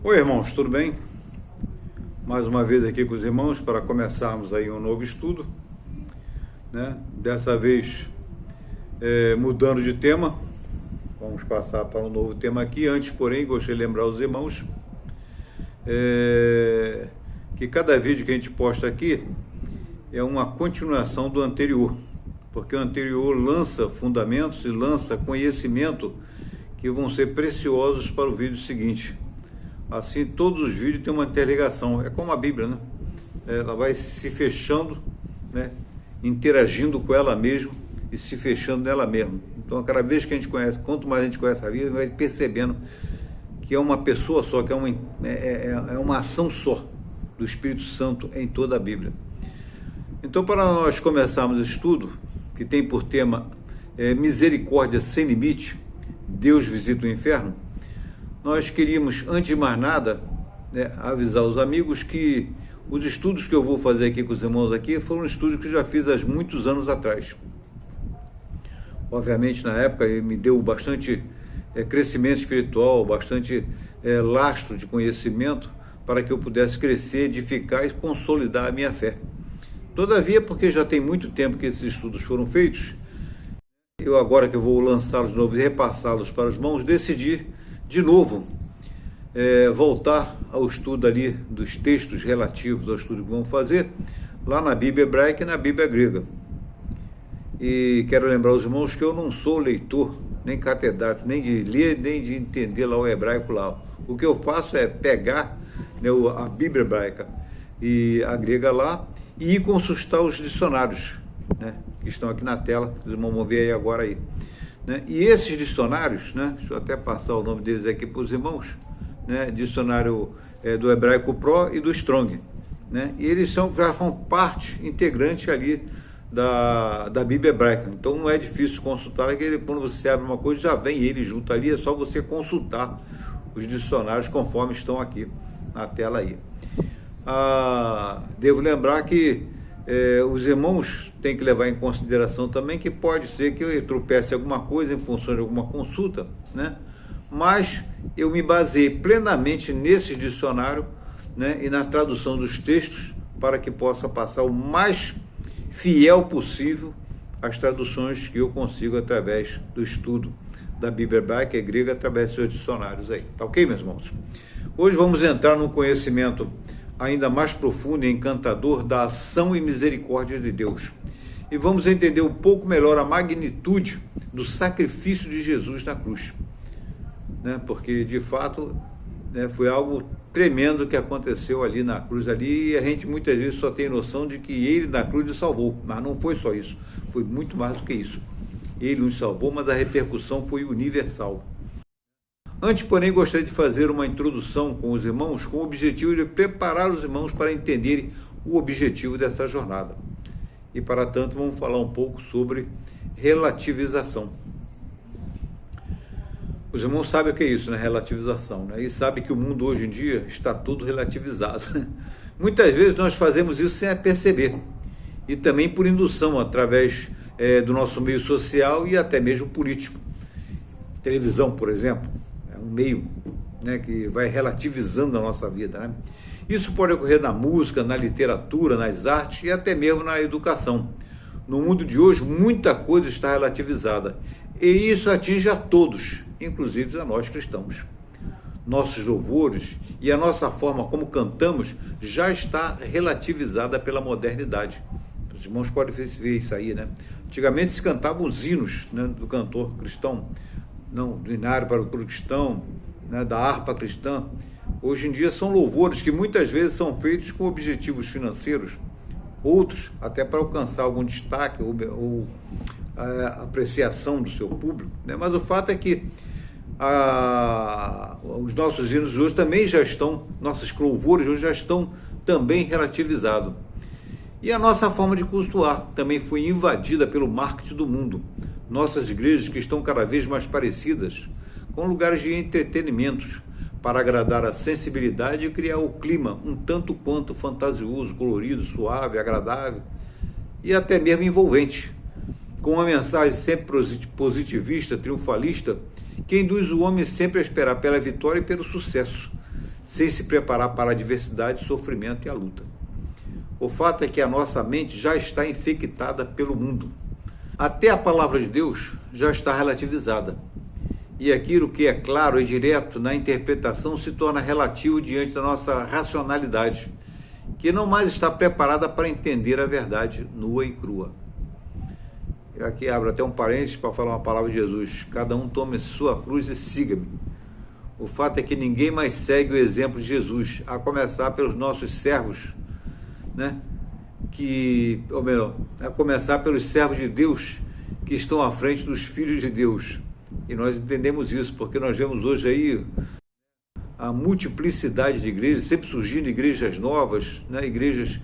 Oi, irmãos, tudo bem? Mais uma vez aqui com os irmãos para começarmos aí um novo estudo, né? Dessa vez mudando de tema. Vamos passar para um novo tema aqui. Antes, porém, gostaria de lembrar os irmãos que cada vídeo que a gente posta aqui é uma continuação do anterior, porque o anterior lança fundamentos e lança conhecimento que vão ser preciosos para o vídeo seguinte. Assim, todos os vídeos têm uma interligação. É como a Bíblia, né? Ela vai se fechando, né? Interagindo com ela mesma e se fechando nela mesma. Então, cada vez que a gente conhece, quanto mais a gente conhece a Bíblia, vai percebendo que é uma pessoa só, que é uma ação só do Espírito Santo em toda a Bíblia. Então, para nós começarmos esse estudo, que tem por tema Misericórdia Sem Limite, Deus Visita o Inferno, nós queríamos, antes de mais nada, avisar os amigos que os estudos que eu vou fazer aqui com os irmãos aqui foram estudos que eu já fiz há muitos anos atrás. Obviamente, na época, me deu bastante crescimento espiritual, bastante lastro de conhecimento para que eu pudesse crescer, edificar e consolidar a minha fé. Todavia, porque já tem muito tempo que esses estudos foram feitos, eu agora que eu vou lançá-los de novo e repassá-los para os irmãos, decidi de novo voltar ao estudo ali dos textos relativos ao estudo que vamos fazer lá na Bíblia hebraica e na Bíblia grega. E quero lembrar os irmãos que eu não sou leitor, nem catedrático, nem de ler, nem de entender lá o hebraico lá. O que eu faço é pegar a Bíblia hebraica e a grega lá e ir consultar os dicionários, né, que estão aqui na tela, que os irmãos vão ver aí agora aí. Né? E esses dicionários, né, deixa eu até passar o nome deles aqui para os irmãos, né, dicionário do Hebraico Pro e do Strong, né, e eles já são parte integrante ali da Bíblia hebraica, então não é difícil consultar, quando você abre uma coisa já vem ele junto ali, é só você consultar os dicionários conforme estão aqui na tela aí. Devo lembrar que os irmãos têm que levar em consideração também que pode ser que eu tropece alguma coisa em função de alguma consulta, né? Mas eu me baseei plenamente nesse dicionário, né, e na tradução dos textos para que possa passar o mais fiel possível as traduções que eu consigo através do estudo da Bíblia hebraica e grega através dos seus dicionários aí. Tá ok, meus irmãos? Hoje vamos entrar num conhecimento ainda mais profundo e encantador da ação e misericórdia de Deus. E vamos entender um pouco melhor a magnitude do sacrifício de Jesus na cruz, né? Porque, de fato, né, foi algo tremendo que aconteceu ali na cruz ali, e a gente muitas vezes só tem noção de que ele na cruz nos salvou, mas não foi só isso, foi muito mais do que isso. Ele nos salvou, mas a repercussão foi universal. Antes, porém, gostaria de fazer uma introdução com os irmãos com o objetivo de preparar os irmãos para entenderem o objetivo dessa jornada. E, para tanto, vamos falar um pouco sobre relativização. Os irmãos sabem o que é isso, né? Relativização, né? E sabem que o mundo hoje em dia está todo relativizado. Muitas vezes nós fazemos isso sem perceber. E também por indução, através do nosso meio social e até mesmo político. Televisão, por exemplo, um meio, né, que vai relativizando a nossa vida, né? Isso pode ocorrer na música, na literatura, nas artes e até mesmo na educação. No mundo de hoje, muita coisa está relativizada e isso atinge a todos, inclusive a nós cristãos. Nossos louvores e a nossa forma como cantamos já está relativizada pela modernidade. Os irmãos podem ver isso aí, né? Antigamente se cantavam os hinos, né, do cantor cristão, não, do inário para o cristão, né, da harpa cristã. Hoje em dia são louvores que muitas vezes são feitos com objetivos financeiros, outros até para alcançar algum destaque ou apreciação do seu público, né? Mas o fato é que os nossos hinos hoje também já estão, nossos louvores hoje já estão também relativizados. E a nossa forma de cultuar também foi invadida pelo marketing do mundo. Nossas igrejas que estão cada vez mais parecidas com lugares de entretenimentos para agradar a sensibilidade e criar o clima um tanto quanto fantasioso, colorido, suave, agradável e até mesmo envolvente, com uma mensagem sempre positivista, triunfalista, que induz o homem sempre a esperar pela vitória e pelo sucesso, sem se preparar para a adversidade, o sofrimento e a luta. O fato é que a nossa mente já está infectada pelo mundo. Até a palavra de Deus já está relativizada. E aquilo que é claro e direto na interpretação se torna relativo diante da nossa racionalidade, que não mais está preparada para entender a verdade nua e crua. Eu aqui abro até um parênteses para falar uma palavra de Jesus. Cada um tome sua cruz e siga-me. O fato é que ninguém mais segue o exemplo de Jesus, a começar pelos nossos servos, né? Ou melhor, a começar pelos servos de Deus que estão à frente dos filhos de Deus. E nós entendemos isso, porque nós vemos hoje aí a multiplicidade de igrejas, sempre surgindo igrejas novas, né? Igrejas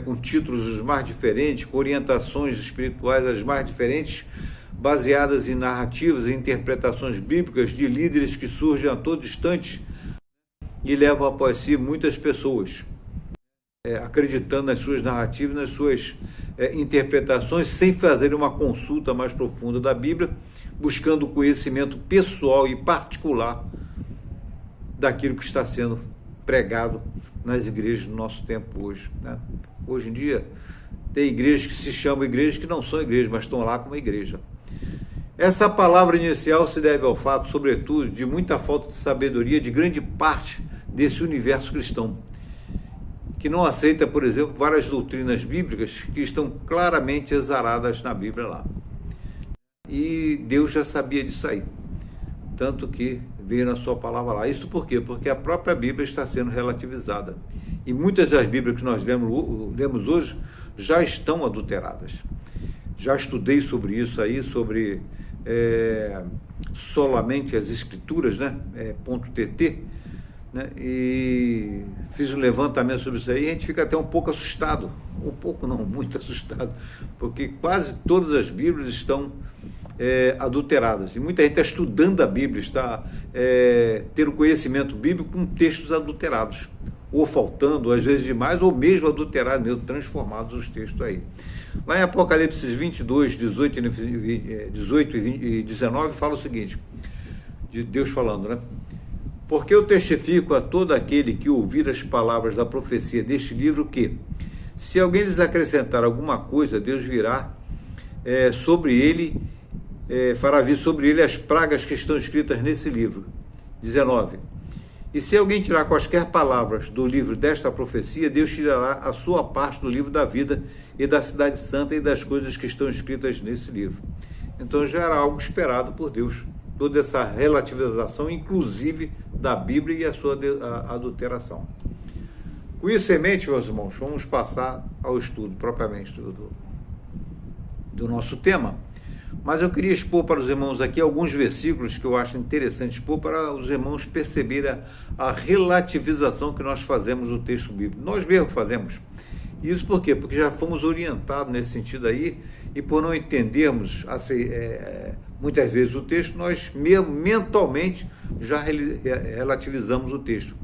com títulos os mais diferentes, com orientações espirituais as mais diferentes, baseadas em narrativas e interpretações bíblicas de líderes que surgem a todo instante e levam após si muitas pessoas, acreditando nas suas narrativas, nas suas interpretações, sem fazer uma consulta mais profunda da Bíblia, buscando conhecimento pessoal e particular daquilo que está sendo pregado nas igrejas do nosso tempo hoje, né? Hoje em dia tem igrejas que se chamam igrejas que não são igrejas, mas estão lá como igreja. Essa palavra inicial se deve ao fato, sobretudo, de muita falta de sabedoria de grande parte desse universo cristão, que não aceita, por exemplo, várias doutrinas bíblicas que estão claramente exaradas na Bíblia lá. E Deus já sabia disso aí, tanto que veio na sua palavra lá. Isso por quê? Porque a própria Bíblia está sendo relativizada. E muitas das Bíblias que nós lemos hoje já estão adulteradas. Já estudei sobre isso aí, sobre solamente as escrituras, né? .tt, né? E fiz um levantamento sobre isso aí e a gente fica até um pouco assustado. Um pouco não, muito assustado, porque quase todas as Bíblias estão adulteradas. E muita gente está estudando a Bíblia, está tendo conhecimento bíblico com textos adulterados, ou faltando, ou às vezes demais, ou mesmo adulterados, mesmo transformados os textos aí. Lá em Apocalipse 22, 18 e 19, fala o seguinte, de Deus falando, né? Porque eu testifico a todo aquele que ouvir as palavras da profecia deste livro que, se alguém lhes acrescentar alguma coisa, Deus virá sobre ele, fará vir sobre ele as pragas que estão escritas nesse livro. 19. E se alguém tirar quaisquer palavras do livro desta profecia, Deus tirará a sua parte do livro da vida e da cidade santa e das coisas que estão escritas nesse livro. Então já era algo esperado por Deus, toda essa relativização, inclusive da Bíblia e a sua adulteração. Com isso em mente, meus irmãos, vamos passar ao estudo propriamente do nosso tema. Mas eu queria expor para os irmãos aqui alguns versículos que eu acho interessante expor para os irmãos perceberem a relativização que nós fazemos no texto bíblico. Nós mesmos fazemos. Isso por quê? Porque já fomos orientados nesse sentido aí, e por não entendermos muitas vezes o texto, nós mesmo mentalmente já relativizamos o texto.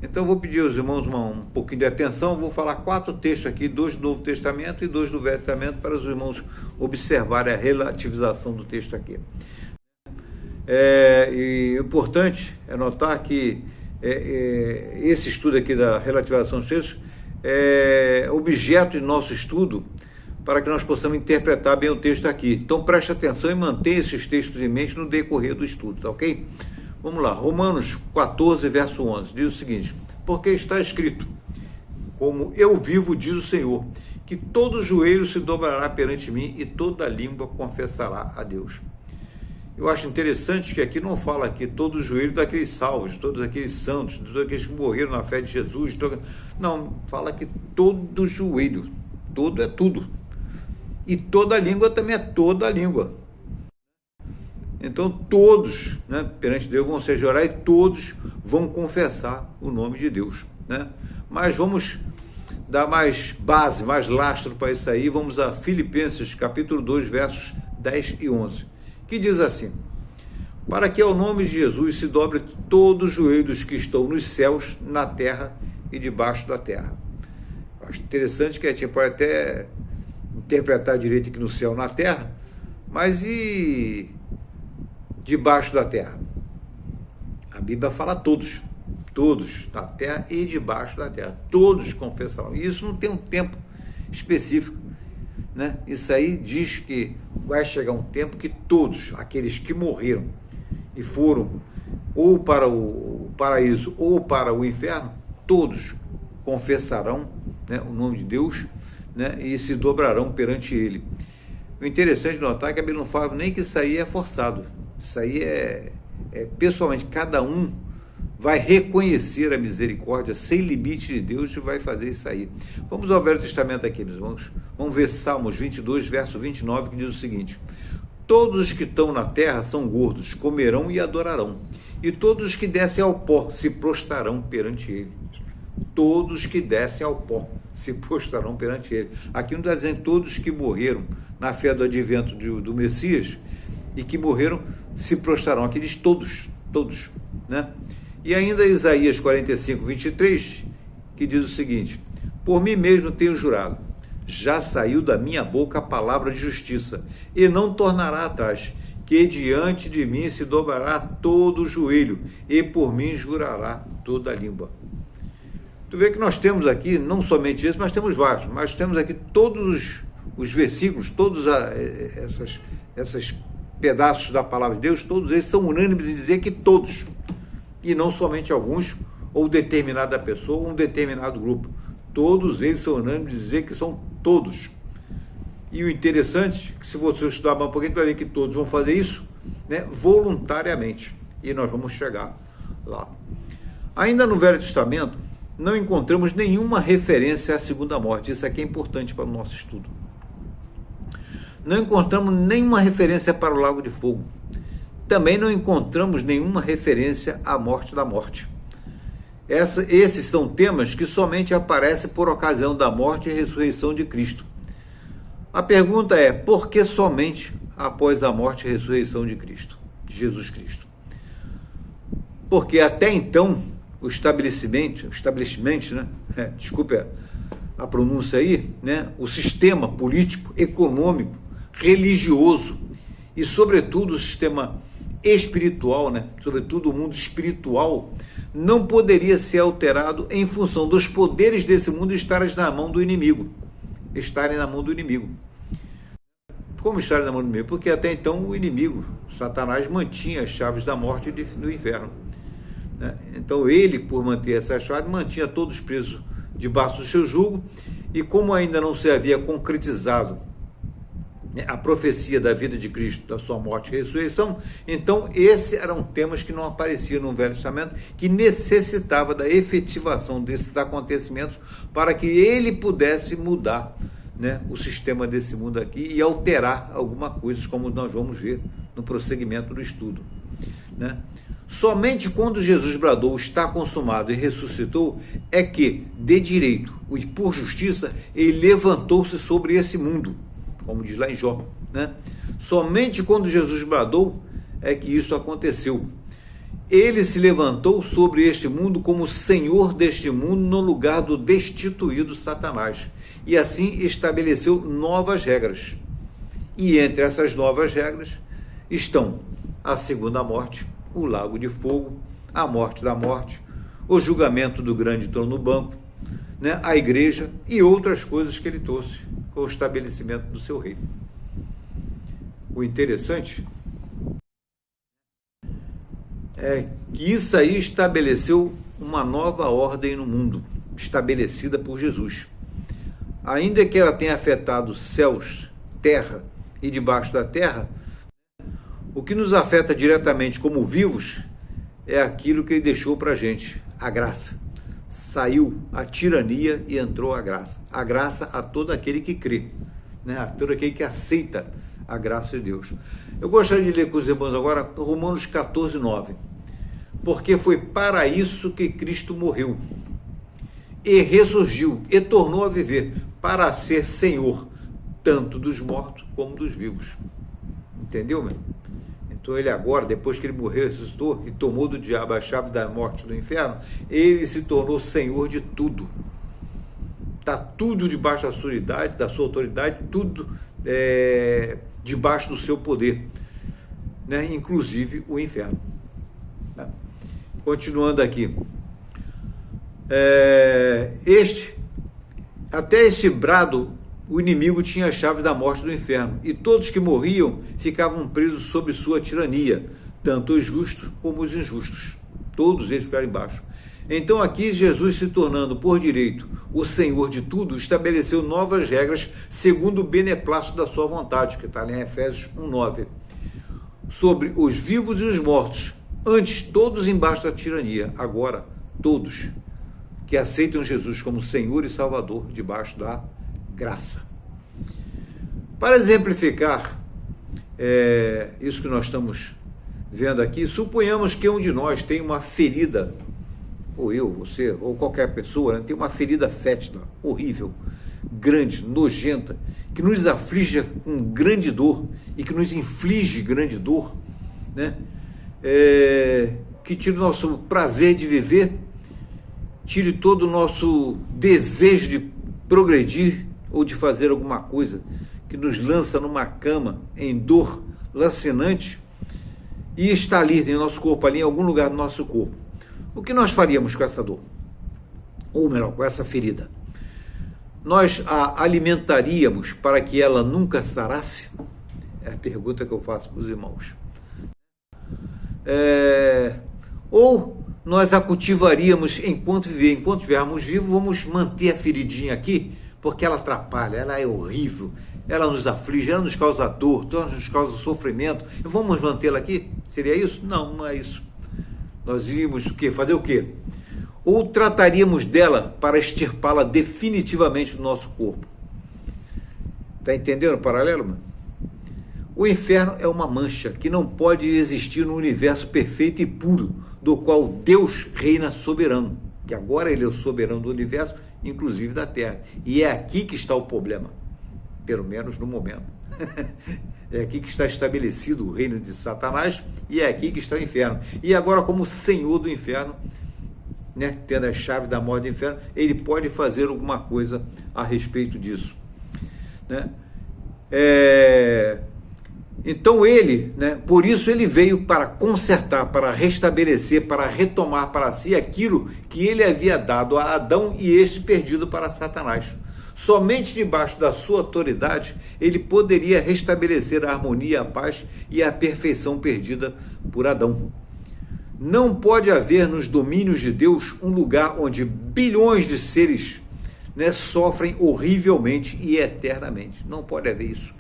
Então eu vou pedir aos irmãos um pouquinho de atenção, vou falar 4 textos aqui, 2 do Novo Testamento e 2 do Velho Testamento, para os irmãos observarem a relativização do texto aqui. E o importante é notar que esse estudo aqui da relativização dos textos é objeto de nosso estudo para que nós possamos interpretar bem o texto aqui. Então preste atenção e mantenha esses textos em mente no decorrer do estudo, tá ok? Vamos lá, Romanos 14, verso 11, diz o seguinte: porque está escrito, como eu vivo, diz o Senhor, que todo joelho se dobrará perante mim e toda língua confessará a Deus. Eu acho interessante que aqui não fala aqui todo joelho daqueles salvos, todos aqueles santos, todos aqueles que morreram na fé de Jesus, não, fala que todo joelho, todo é tudo, e toda língua também é toda a língua. Então todos, né, perante Deus vão se orar e todos vão confessar o nome de Deus, né? Mas vamos dar mais base, mais lastro para isso aí. Vamos a Filipenses capítulo 2, versos 10 e 11, que diz assim: para que ao nome de Jesus se dobre todos os joelhos que estão nos céus, na terra e debaixo da terra. Eu acho interessante que a gente pode até interpretar direito aqui no céu, na terra, mas e debaixo da terra? A Bíblia fala todos, todos, na terra e debaixo da terra, todos confessarão. E isso não tem um tempo específico, né? Isso aí diz que vai chegar um tempo que todos, aqueles que morreram e foram ou para o paraíso ou para o inferno, todos confessarão, né, o nome de Deus, né, e se dobrarão perante ele. O interessante de notar é que a Bíblia não fala nem que isso aí é forçado. Isso aí é pessoalmente, cada um vai reconhecer a misericórdia sem limite de Deus e vai fazer isso aí. Vamos ao Velho Testamento aqui, meus irmãos. Vamos ver Salmos 22, verso 29, que diz o seguinte: todos os que estão na terra são gordos, comerão e adorarão, e todos os que descem ao pó se prostrarão perante ele. Todos que descem ao pó se prostrarão perante ele. Aqui não está dizendo todos que morreram na fé do advento do Messias e que morreram se prostrarão. Aqui diz todos, todos, né? E ainda Isaías 45, 23, que diz o seguinte: por mim mesmo tenho jurado, já saiu da minha boca a palavra de justiça, e não tornará atrás, que diante de mim se dobrará todo o joelho, e por mim jurará toda a língua. Tu vê que nós temos aqui, não somente isso, mas temos vários, mas temos aqui todos os versículos, todos esses pedaços da palavra de Deus, todos eles são unânimes em dizer que todos, e não somente alguns, ou determinada pessoa, ou um determinado grupo. Todos eles são unânimes em dizer que são todos. E o interessante é que, se você estudar mais um pouquinho, vai ver que todos vão fazer isso, né, voluntariamente. E nós vamos chegar lá. Ainda no Velho Testamento, não encontramos nenhuma referência à segunda morte. Isso aqui é importante para o nosso estudo. Não encontramos nenhuma referência para o lago de fogo. Também não encontramos nenhuma referência à morte da morte. Esses são temas que somente aparecem por ocasião da morte e ressurreição de Cristo. A pergunta é: por que somente após a morte e ressurreição de Cristo, de Jesus Cristo? Porque até então o estabelecimento, né? Desculpe a pronúncia aí, né? O sistema político, econômico, religioso e, sobretudo, o sistema espiritual, né? Sobretudo o mundo espiritual, não poderia ser alterado em função dos poderes desse mundo estarem na mão do inimigo. Como estarem na mão do inimigo? Porque até então o inimigo, Satanás, mantinha as chaves da morte e do inferno, né? Então ele, por manter essa chave, mantinha todos presos debaixo do seu jugo, e como ainda não se havia concretizado, né, a profecia da vida de Cristo, da sua morte e ressurreição, então esses eram temas que não apareciam no Velho Testamento, que necessitava da efetivação desses acontecimentos para que ele pudesse mudar, né, o sistema desse mundo aqui e alterar alguma coisa, como nós vamos ver no prosseguimento do estudo, né? Somente quando Jesus bradou está consumado e ressuscitou é que, de direito e por justiça, ele levantou-se sobre esse mundo, como diz lá em Jó, né? Somente quando Jesus bradou é que isso aconteceu. Ele se levantou sobre este mundo como Senhor deste mundo no lugar do destituído Satanás, e assim estabeleceu novas regras. E entre essas novas regras estão a segunda morte, o lago de fogo, a morte da morte, o julgamento do grande trono branco, né, a igreja e outras coisas que ele trouxe com o estabelecimento do seu reino. O interessante é que isso aí estabeleceu uma nova ordem no mundo, estabelecida por Jesus. Ainda que ela tenha afetado céus, terra e debaixo da terra, o que nos afeta diretamente como vivos é aquilo que ele deixou para a gente, a graça. Saiu a tirania e entrou a graça. A graça a todo aquele que crê, né? A todo aquele que aceita a graça de Deus. Eu gostaria de ler com os irmãos agora Romanos 14, 9. Porque foi para isso que Cristo morreu e ressurgiu e tornou a viver, para ser Senhor tanto dos mortos como dos vivos. Entendeu, meu? Então ele agora, depois que ele morreu, ressuscitou e tomou do diabo a chave da morte e do inferno, ele se tornou Senhor de tudo. Está tudo debaixo da sua unidade, da sua autoridade, tudo debaixo do seu poder, né? Inclusive o inferno. Continuando aqui, Até este brado, o inimigo tinha a chave da morte do inferno, e todos que morriam ficavam presos sob sua tirania, tanto os justos como os injustos. Todos eles ficaram embaixo. Então aqui Jesus, se tornando por direito o Senhor de tudo, estabeleceu novas regras segundo o beneplácito da sua vontade, que está ali em Efésios 1:9, sobre os vivos e os mortos, antes todos embaixo da tirania, agora todos que aceitam Jesus como Senhor e Salvador debaixo da graça. Para exemplificar isso que nós estamos vendo aqui, suponhamos que um de nós tem uma ferida, ou eu, você, ou qualquer pessoa, né, tem uma ferida fétida, horrível, grande, nojenta, que nos aflige com grande dor e que nos inflige grande dor, né? Que tira o nosso prazer de viver, tire todo o nosso desejo de progredir ou de fazer alguma coisa, que nos lança numa cama em dor lacinante e está ali em nosso corpo, ali em algum lugar do nosso corpo. O que nós faríamos com essa dor? Ou melhor, com essa ferida? Nós a alimentaríamos para que ela nunca sarasse? É a pergunta que eu faço para os irmãos. Ou nós a cultivaríamos enquanto viver, enquanto estivermos vivos, vamos manter a feridinha aqui, porque ela atrapalha, ela é horrível, ela nos aflige, ela nos causa dor, ela nos causa sofrimento, e vamos mantê-la aqui? Seria isso? Não, não é isso. Nós iríamos o quê? Fazer o quê? Ou trataríamos dela para extirpá-la definitivamente do nosso corpo. Está entendendo o paralelo, mano? O inferno é uma mancha que não pode existir no universo perfeito e puro, do qual Deus reina soberano, que agora ele é o soberano do universo, inclusive da terra. E é aqui que está o problema, pelo menos no momento. É aqui que está estabelecido o reino de Satanás e é aqui que está o inferno. E agora, como senhor do inferno, né, tendo a chave da morte do inferno, ele pode fazer alguma coisa a respeito disso, né? Então ele, né, por isso ele veio para consertar, para restabelecer, para retomar para si aquilo que ele havia dado a Adão e este perdido para Satanás. Somente debaixo da sua autoridade ele poderia restabelecer a harmonia, a paz e a perfeição perdida por Adão. Não pode haver nos domínios de Deus um lugar onde bilhões de seres, né, sofrem horrivelmente e eternamente. Não pode haver isso.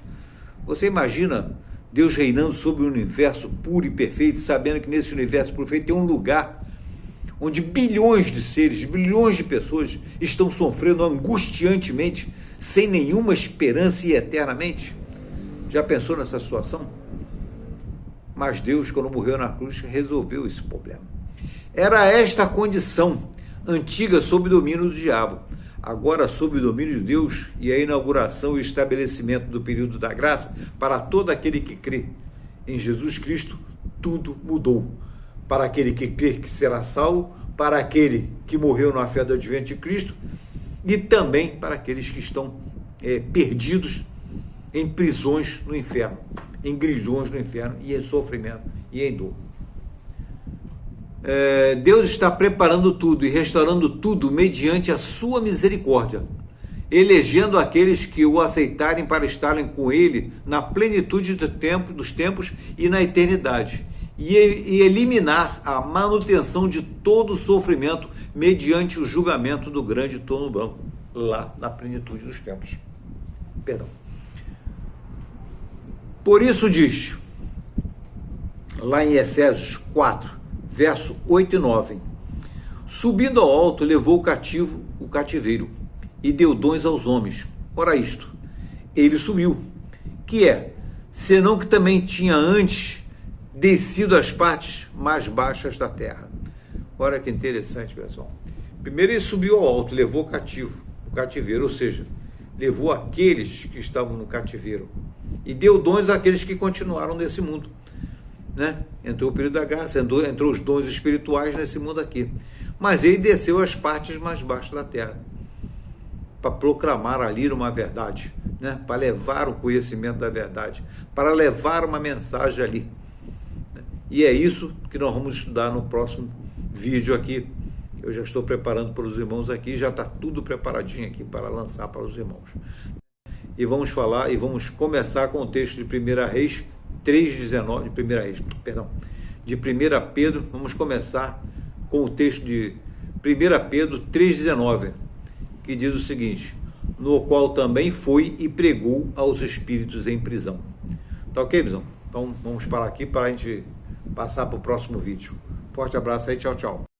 Você imagina Deus reinando sobre um universo puro e perfeito, sabendo que nesse universo perfeito tem um lugar onde bilhões de seres, bilhões de pessoas estão sofrendo angustiantemente, sem nenhuma esperança e eternamente? Já pensou nessa situação? Mas Deus, quando morreu na cruz, resolveu esse problema. Era esta a condição antiga sob o domínio do diabo. Agora, sob o domínio de Deus e a inauguração e estabelecimento do período da graça, para todo aquele que crê em Jesus Cristo, tudo mudou. Para aquele que crê que será salvo, para aquele que morreu na fé do advento de Cristo e também para aqueles que estão perdidos em prisões no inferno, em grilhões no inferno e em sofrimento e em dor. Deus está preparando tudo e restaurando tudo mediante a sua misericórdia, elegendo aqueles que o aceitarem para estarem com ele na plenitude dos tempos e na eternidade, e eliminar a manutenção de todo o sofrimento mediante o julgamento do grande trono branco, lá na plenitude dos tempos. Perdão. Por isso diz, lá em Efésios 4, verso 8 e 9, subindo ao alto, levou o cativo o cativeiro e deu dons aos homens. Ora isto, ele subiu, que é, senão que também tinha antes descido às partes mais baixas da terra. Olha que interessante, pessoal. Primeiro ele subiu ao alto, levou o cativeiro, ou seja, levou aqueles que estavam no cativeiro e deu dons àqueles que continuaram nesse mundo, né? Entrou o período da graça, entrou os dons espirituais nesse mundo aqui, mas ele desceu às partes mais baixas da terra para proclamar ali uma verdade, né? Para levar o conhecimento da verdade, para levar uma mensagem ali, né? E é isso que nós vamos estudar no próximo vídeo aqui, Eu já estou preparando para os irmãos aqui, já está tudo preparadinho aqui para lançar para os irmãos. E vamos falar, e vamos começar com o texto de 1 Reis 3,19, de 1 Pedro, vamos começar com o texto de 1 Pedro 3,19, que diz o seguinte: no qual também foi e pregou aos espíritos em prisão. Tá ok, visão? Então vamos parar aqui para a gente passar para o próximo vídeo. Forte abraço aí, tchau, tchau.